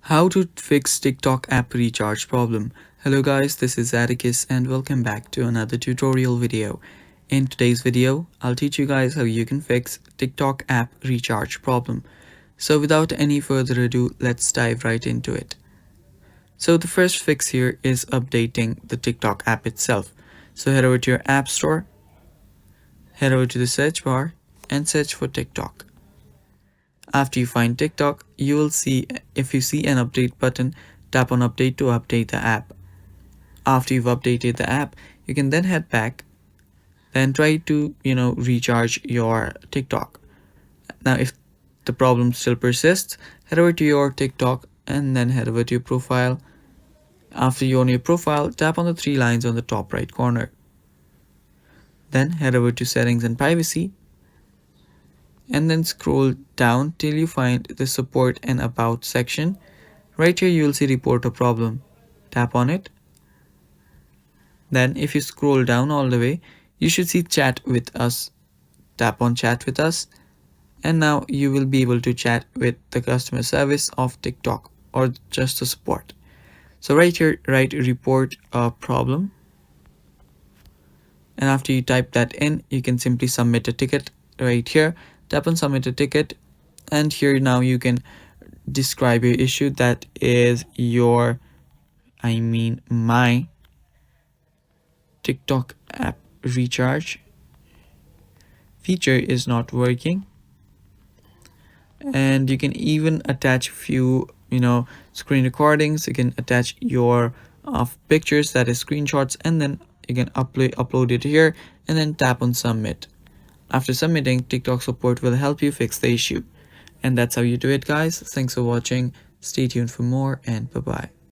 How to fix TikTok app recharge problem. Hello guys, this is Atticus and welcome back to another tutorial video. In today's video, I'll teach you guys how you can fix TikTok app recharge problem. So without any further ado, let's dive right into it. So the first fix here is updating the TikTok app itself. So head over to your app store, head over to the search bar and search for TikTok. After you find TikTok, you will see if you see an update button, tap on update to update the app. After you've updated the app, you can then head back, then try to, recharge your TikTok. Now, if the problem still persists, head over to your TikTok and then head over to your profile. After you're on your profile, tap on the three lines on the top right corner. Then head over to settings and privacy and then scroll down till you find the support and about section. Right here you will see report a problem. Tap on it. Then if you scroll down all the way, you should see chat with us. Tap on chat with us and now you will be able to chat with the customer service of TikTok or just the support. So right here write report a problem, and after you type that in, you can simply submit a ticket. Right here tap on submit a ticket, and here now you can describe your issue, that is my TikTok app recharge feature is not working. And you can even attach few screen recordings. You can attach your pictures, that is screenshots, and then you can upload it here and then tap on submit. After submitting, TikTok support will help you fix the issue. And that's how you do it, guys. Thanks for watching. Stay tuned for more, and bye bye.